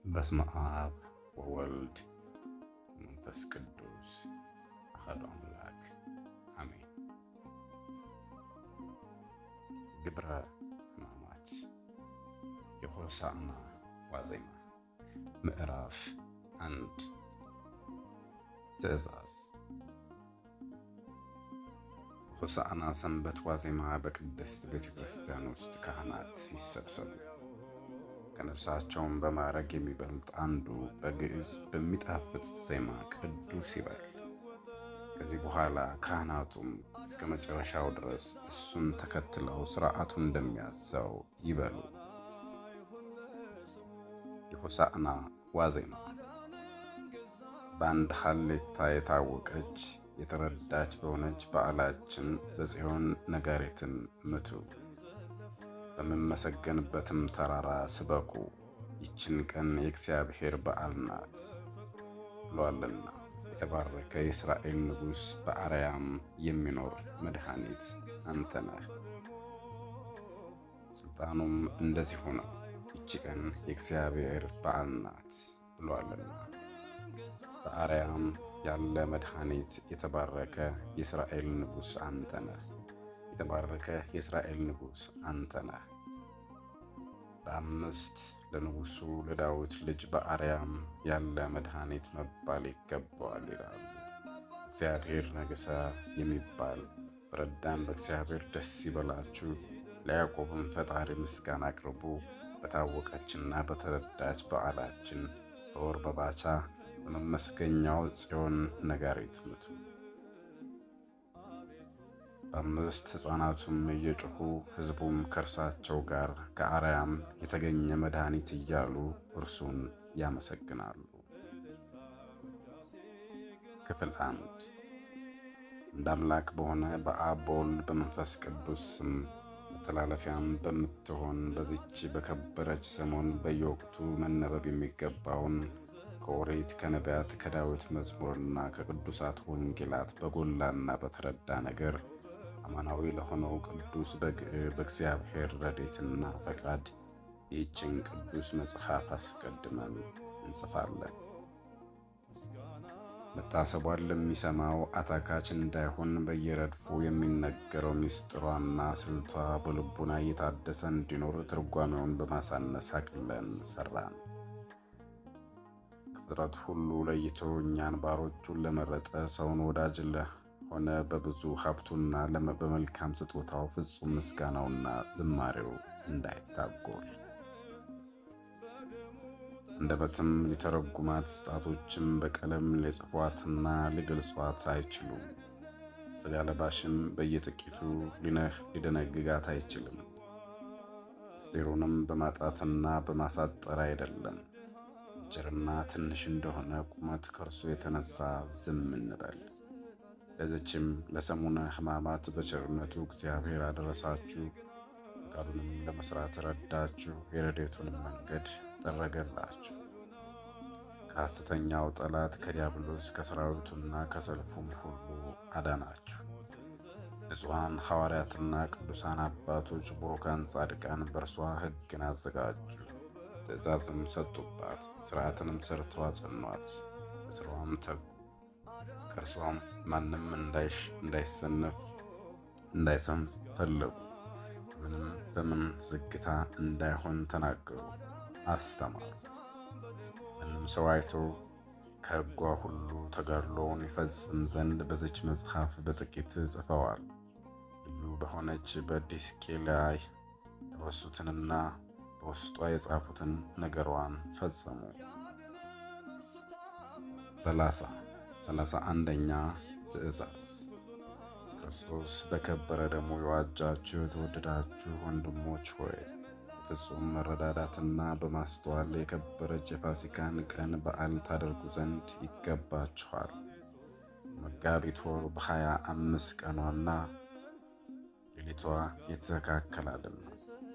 በስመ አብ ወወልድ መንፈስ ቅዱስ አሐዱ አምላክ አሜን። ግብረ ሕማማት የሆሳዕና ዋዜማ ምዕራፍ 1 ትእዛዝ። ሆሳዕና ሰንበት ዋዜማ በቅድስት ቤተ ክርስቲያን ውስጥ ካህናት ይሰብሰቡ። ከነፍሳቸውም በማዕረግ የሚበልጥ አንዱ በግዕዝ በሚጣፍጥ ዜማ ቅዱስ ይበል። ከዚህ በኋላ ካህናቱም እስከ መጨረሻው ድረስ እሱን ተከትለው ሥርዓቱን እንደሚያዘው ይበሉ። የሆሳዕና ዋዜማ በአንድ ሀሌታ የታወቀች የተረዳች በሆነች በዓላችን በጽዮን ነጋሪትን ምቱ፣ በምመሰገንበትም ተራራ ስበኩ፣ ይችን ቀን የእግዚአብሔር በዓል ናት ብሏልና። የተባረከ የእስራኤል ንጉሥ በአርያም የሚኖር መድኃኒት አንተ ነህ። ሥልጣኑም እንደዚሁ ነው። ይቺ ቀን የእግዚአብሔር በዓል ናት ብሏልና። በአርያም ያለ መድኃኒት የተባረከ የእስራኤል ንጉሥ አንተ ነህ። የተባረከ የእስራኤል ንጉሥ አንተ ነህ። በአምስት ለንጉሡ ለዳዊት ልጅ በአርያም ያለ መድኃኒት መባል ይገባዋል ይላሉ። እግዚአብሔር ነገሠ የሚባል በረዳን በእግዚአብሔር ደስ ይበላችሁ፣ ለያዕቆብም ፈጣሪ ምስጋና አቅርቡ። በታወቀችና በተረዳች በዓላችን በወር በባቻ በመመስገኛው ጽዮን ነጋሪት ምቱ። በአምስት ሕፃናቱም እየጮኹ ሕዝቡም ከእርሳቸው ጋር ከአርያም የተገኘ መድኃኒት እያሉ እርሱን ያመሰግናሉ። ክፍል 1 እንደ አምላክ በሆነ በአብ በወልድ በመንፈስ ቅዱስ ስም መተላለፊያም በምትሆን በዚች በከበረች ሰሞን በየወቅቱ መነበብ የሚገባውን ከኦሪት ከነቢያት ከዳዊት መዝሙርና ከቅዱሳት ወንጌላት በጎላና በተረዳ ነገር አማናዊ ለሆነው ቅዱስ በእግዚአብሔር ረድኤትና ፈቃድ ይህችን ቅዱስ መጽሐፍ አስቀድመን እንጽፋለን። መታሰቧን ለሚሰማው አታካች እንዳይሆን በየረድፉ የሚነገረው ምስጢሯና ስልቷ በልቡና እየታደሰ እንዲኖር ትርጓሜውን በማሳነስ አቅለን ሰራን። ከፍጥረት ሁሉ ለይቶ እኛን ባሮቹን ለመረጠ ሰውን ወዳጅ ሆነ በብዙ ሀብቱና በመልካም ስጦታው ፍጹም ምስጋናውና ዝማሬው እንዳይታጎል አንደበትም ሊተረጉማት ጣቶችም በቀለም ሊጽፏትና ሊገልጿት አይችሉም። ሥጋ ለባሽም በየጥቂቱ ሊደነግጋት አይችልም። ምስጢሩንም በማጣትና በማሳጠር አይደለም። አጭርና ትንሽ እንደሆነ ቁመት ከእርሱ የተነሳ ዝም እንበል። ለዚችም ለሰሙነ ሕማማት በቸርነቱ እግዚአብሔር አደረሳችሁ፣ ፈቃዱንም ለመስራት ረዳችሁ፣ የረድኤቱንም መንገድ ጠረገላችሁ። ከሐሰተኛው ጠላት ከዲያብሎስ ከሰራዊቱና ከሰልፉም ሁሉ አዳናችሁ። ንጹሐን ሐዋርያትና ቅዱሳን አባቶች ቡሩካን ጻድቃን በእርሷ ሕግን አዘጋጁ፣ ትእዛዝም ሰጡባት፣ ሥርዓትንም ሰርተው አጸኗት፣ በሥራዋም ተጉ። ከእርሷም ማንም እንዳይሰንፍ ፈለጉ። ምንም በምን ዝግታ እንዳይሆን ተናገሩ፣ አስተማሩ። ማንም ሰው አይቶ ከሕጓ ሁሉ ተጋድሎውን ይፈጽም ዘንድ በዚች መጽሐፍ በጥቂት ጽፈዋል። ልዩ በሆነች በዲስቅልያ ያወሱትንና በውስጧ የጻፉትን ነገሯን ፈጸሙ። 31ኛ ትእዛዝ። ክርስቶስ በከበረ ደሙ የዋጃችሁ የተወደዳችሁ ወንድሞች ሆይ ፍጹም መረዳዳትና በማስተዋል የከበረች የፋሲካን ቀን በዓል ታደርጉ ዘንድ ይገባችኋል። መጋቢት ወር በ25 ቀኗና ሌሊቷ ይተካከላልና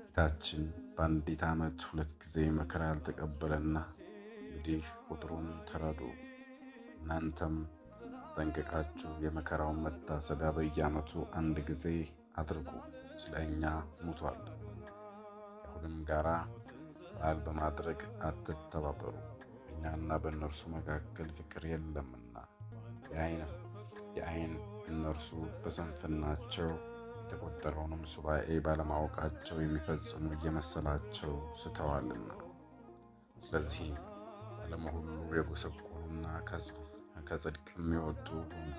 ጌታችን በአንዲት ዓመት 2 ጊዜ መከራ ያልተቀበለና እንግዲህ ቁጥሩን ተረዱ። እናንተም ተጠንቅቃችሁ የመከራውን መታሰቢያ በየዓመቱ 1 ጊዜ አድርጉ፣ ስለ እኛ ሙቷል። ከሁሉም ጋራ በዓል በማድረግ አትተባበሩ፣ በእኛና በእነርሱ መካከል ፍቅር የለምና። የዓይን እነርሱ በስንፍናቸው የተቆጠረውንም ሱባዔ ባለማወቃቸው የሚፈጽሙ እየመሰላቸው ስተዋልና። ስለዚህ ዓለሙ ሁሉ የጎሰቆሉና ከጽድቅም የወጡ ሆኑ።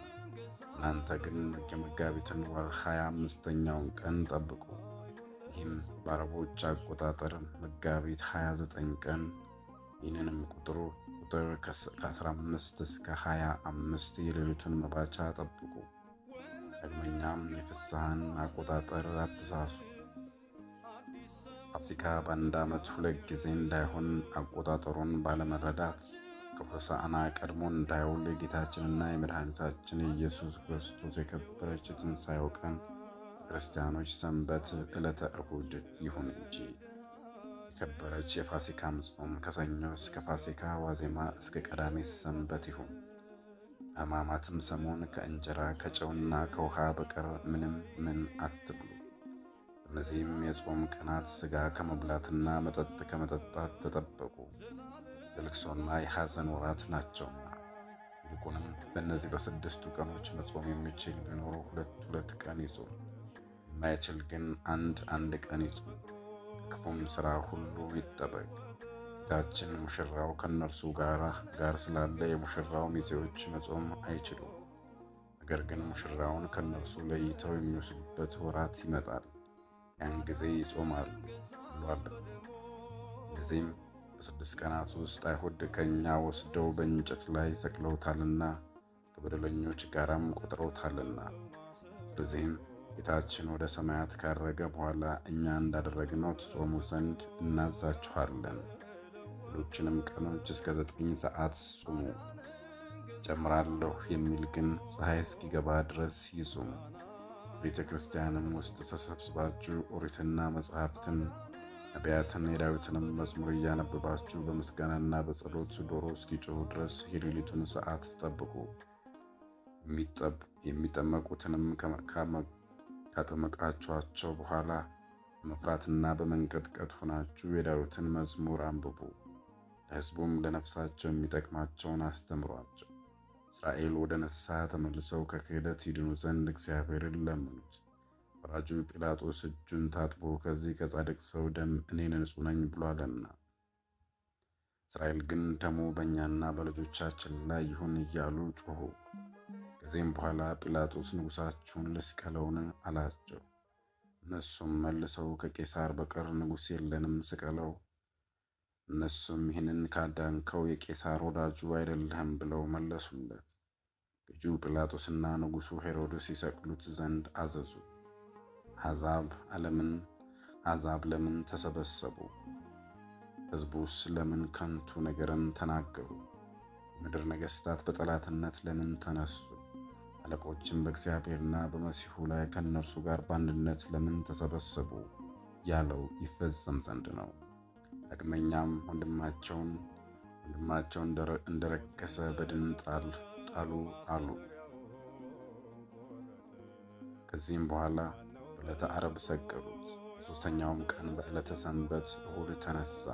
እናንተ ግን የመጋቢትን ወር 25ኛውን ቀን ጠብቁ። ይህም በአረቦች አቆጣጠር መጋቢት 29 ቀን። ይህንንም ቁጥር ከ15 እስከ 25 የሌሊቱን መባቻ ጠብቁ። ዳግመኛም የፍስሐን አቆጣጠር አትሳሱ። ፋሲካ በአንድ ዓመት 2 ጊዜ እንዳይሆን አቆጣጠሩን ባለመረዳት ከሆሳዕና ቀድሞ እንዳይውል የጌታችንና የመድኃኒታችን የኢየሱስ ክርስቶስ የከበረች የትንሣኤው ቀን ክርስቲያኖች ሰንበት ዕለተ እሁድ ይሁን እንጂ። የከበረች የፋሲካም ጾም ከሰኞ እስከ ፋሲካ ዋዜማ እስከ ቀዳሜ ሰንበት ይሁን። በሕማማትም ሰሞን ከእንጀራ ከጨውና ከውሃ በቀር ምን አትብሉ። እነዚህም የጾም ቀናት ሥጋ ከመብላትና መጠጥ ከመጠጣት ተጠበቁ፣ የልቅሶና የሐዘን ወራት ናቸውና። ይልቁንም በእነዚህ በ6ቱ ቀኖች መጾም የሚችል ቢኖር 2 ቀን ይጹም፣ የማይችል ግን አንድ ቀን ይጹም። ከክፉም ሥራ ሁሉ ይጠበቅ። ጌታችን ሙሽራው ከእነርሱ ጋር ስላለ የሙሽራው ሚዜዎች መጾም አይችሉም። ነገር ግን ሙሽራውን ከእነርሱ ለይተው የሚወስዱበት ወራት ይመጣል፣ ያን ጊዜ ይጾማሉ ብሏል። ጊዜም በ6 ቀናት ውስጥ አይሁድ ከእኛ ወስደው በእንጨት ላይ ሰቅለውታልና ከበደለኞች ጋራም ቆጥረውታልና። ስለዚህም ጌታችን ወደ ሰማያት ካረገ በኋላ እኛ እንዳደረግነው ትጾሙ ዘንድ እናዛችኋለን። ሌሎችንም ቀኖች እስከ 9 ሰዓት ጹሙ። ጨምራለሁ የሚል ግን ፀሐይ እስኪገባ ድረስ ይጹም። ቤተ ክርስቲያንም ውስጥ ተሰብስባችሁ ኦሪትና መጽሐፍትን፣ ነቢያትን፣ የዳዊትንም መዝሙር እያነበባችሁ በምስጋናና በጸሎት ዶሮ እስኪጮሁ ድረስ የሌሊቱን ሰዓት ጠብቁ። የሚጠመቁትንም ካጠመቃችኋቸው በኋላ በመፍራትና በመንቀጥቀጥ ሆናችሁ የዳዊትን መዝሙር አንብቡ። ለሕዝቡም ለነፍሳቸው የሚጠቅማቸውን አስተምሯቸው። እስራኤል ወደ ንስሐ ተመልሰው ከክህደት ይድኑ ዘንድ እግዚአብሔርን ለምኑት። ፈራጁ ጲላጦስ እጁን ታጥቦ ከዚህ ከጻድቅ ሰው ደም እኔ ንጹሕ ነኝ ብሏልና። እስራኤል ግን ደሙ በእኛና በልጆቻችን ላይ ይሁን እያሉ ጮኹ። ከዚህም በኋላ ጲላጦስ ንጉሣችሁን ልስቀለውን አላቸው። እነሱም መልሰው ከቄሳር በቀር ንጉሥ የለንም፣ ስቀለው። እነሱም ይህንን ካዳንከው የቄሳር ወዳጁ አይደለህም ብለው መለሱለት። ገዢው ጲላጦስና ንጉሡ ሄሮድስ ይሰቅሉት ዘንድ አዘዙ። አሕዛብ ለምን ተሰበሰቡ? ሕዝቡስ ለምን ከንቱ ነገርን ተናገሩ? የምድር ነገሥታት በጠላትነት ለምን ተነሱ? አለቆችም በእግዚአብሔርና በመሲሑ ላይ ከእነርሱ ጋር በአንድነት ለምን ተሰበሰቡ? ያለው ይፈጸም ዘንድ ነው። ዳግመኛም ወንድማቸውን እንደረከሰ በድን ጣሉ አሉ። ከዚህም በኋላ በዕለተ ዓርብ ሰቀሉት። በሦስተኛውም ቀን በዕለተ ሰንበት እሁድ ተነሳ።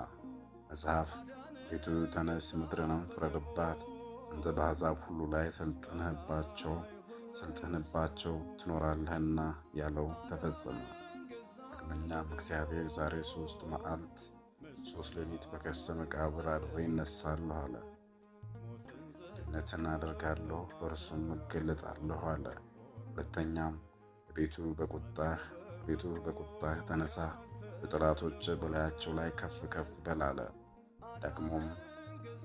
መጽሐፍ ቤቱ ተነስ፣ ምድርንም ፍረድባት፣ አንተ በአሕዛብ ሁሉ ላይ ሰልጥንባቸው ትኖራለህና ያለው ተፈጸመ። ዳግመኛም እግዚአብሔር ዛሬ 3 መዓልት 3 ሌሊት በከርሰ መቃብር አድሬ እነሳለሁ አለ። ድነትን አደርጋለሁ፣ በእርሱም እገለጣለሁ አለ። ሁለተኛም ቤቱ በቁጣህ ተነሳ፣ በጠላቶች በላያቸው ላይ ከፍ ከፍ በል አለ። ደግሞም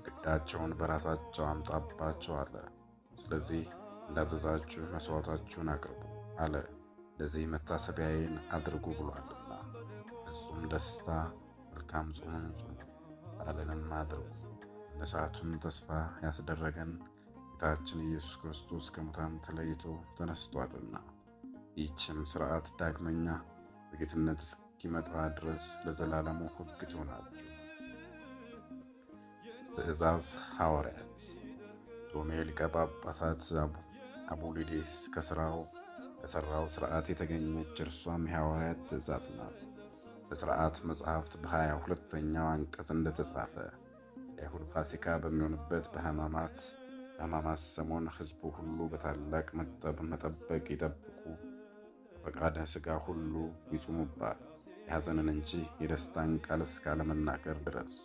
ግዳቸውን በራሳቸው አምጣባቸው አለ። ስለዚህ እንዳዘዛችሁ መሥዋዕታችሁን አቅርቡ አለ። ለዚህ መታሰቢያዬን አድርጉ ብሏልና። ፍጹም ደስታ መልካም ጾምን ጹሙ፣ በዓልንም አድርጉ። ለሰዓቱም ተስፋ ያስደረገን ጌታችን ኢየሱስ ክርስቶስ ከሙታን ተለይቶ ተነስቷልና። ይህችም ሥርዓት ዳግመኛ በጌትነት እስኪመጣ ድረስ ለዘላለሙ ሕግ ትሆናችሁ። ትእዛዝ ሐዋርያት። ሮሜ ሊቀ ጳጳሳት አቡሊዴስ ከሠራው ሥርዓት የተገኘች እርሷም የሐዋርያት ትእዛዝ ናት። በሥርዓት መጻሕፍት በ22ኛው አንቀጽ እንደተጻፈ የአይሁድ ፋሲካ በሚሆንበት በሕማማት ሰሞን ሕዝቡ ሁሉ በታላቅ መጠበቅ ይጠብቁ፣ በፈቃደ ሥጋ ሁሉ ይጹሙባት፣ የሐዘንን እንጂ የደስታን ቃል እስካለመናገር ድረስ።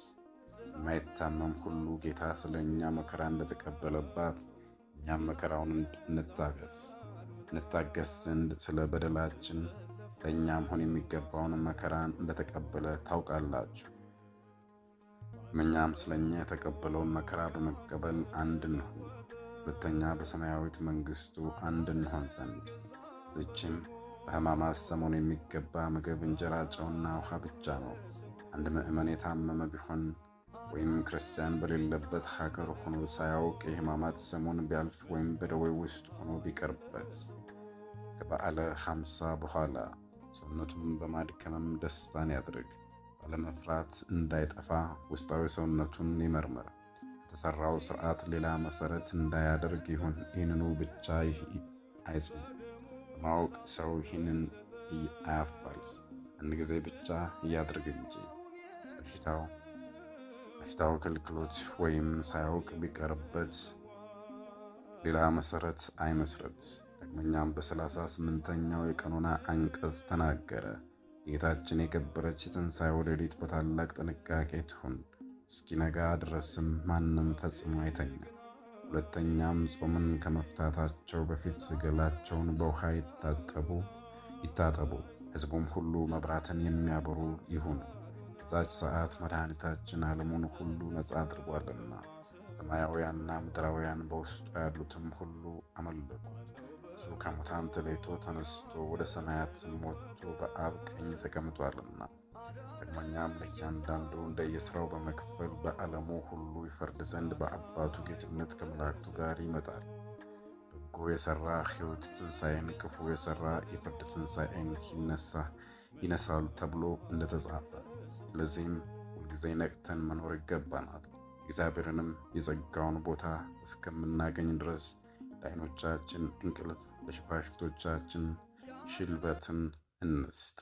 የማይታመም ሁሉ ጌታ ስለ እኛ መከራ እንደተቀበለባት እኛም መከራውን እንታገስ ዘንድ ስለ በደላችን ለእኛ መሆን የሚገባውን መከራን እንደተቀበለ ታውቃላችሁ። እኛም ስለ እኛ የተቀበለውን መከራ በመቀበል አንድ እንሁን፣ ሁለተኛ በሰማያዊት መንግሥቱ አንድ እንሆን ዘንድ። ዝችም በሕማማት ሰሞን የሚገባ ምግብ እንጀራ፣ ጨውና ውሃ ብቻ ነው። አንድ ምዕመን የታመመ ቢሆን ወይም ክርስቲያን በሌለበት ሀገር ሆኖ ሳያውቅ የሕማማት ሰሞን ቢያልፍ ወይም በደዌ ውስጥ ሆኖ ቢቀርበት ከበዓለ ሐምሳ በኋላ ሰውነቱን በማድከምም ደስታን ያድርግ። ባለመፍራት እንዳይጠፋ ውስጣዊ ሰውነቱን ይመርምር። የተሠራው ሥርዓት ሌላ መሠረት እንዳያደርግ ይሁን። ይህንኑ ብቻ አይጹም። በማወቅ ሰው ይህንን አያፋልስ። አንድ ጊዜ ብቻ እያድርግ እንጂ በሽታው ከልክሎት ወይም ሳያውቅ ቢቀርበት ሌላ መሠረት አይመስረት። ዳግመኛም በ38ኛው የቀኖና አንቀጽ ተናገረ። ጌታችን የከበረች የትንሣኤው ሌሊት በታላቅ ጥንቃቄ ትሁን፣ እስኪነጋ ድረስም ማንም ፈጽሞ አይተኛ። ሁለተኛም ጾምን ከመፍታታቸው በፊት ገላቸውን በውሃ ይታጠቡ፣ ሕዝቡም ሁሉ መብራትን የሚያበሩ ይሁኑ። በዛች ሰዓት መድኃኒታችን ዓለሙን ሁሉ ነፃ አድርጓልና፣ ሰማያውያንና ምድራውያን በውስጡ ያሉትም ሁሉ አመለኩ። እሱ ከሙታን ተለይቶ ተነስቶ ወደ ሰማያትም ወጥቶ በአብ ቀኝ ተቀምጧልና፣ ዳግመኛም ለእያንዳንዱ እንደየሥራው በመክፈል በዓለሙ ሁሉ ይፈርድ ዘንድ በአባቱ ጌትነት ከመላእክቱ ጋር ይመጣል። በጎ የሠራ ሕይወት ትንሣኤን፣ ክፉ የሠራ የፍርድ ትንሣኤን ይነሳል ተብሎ እንደተጻፈ፣ ስለዚህም ሁልጊዜ ነቅተን መኖር ይገባናል። እግዚአብሔርንም የጸጋውን ቦታ እስከምናገኝ ድረስ ለዓይኖቻችን እንቅልፍ ለሽፋሽፍቶቻችን ሽልበትን እንስጥ።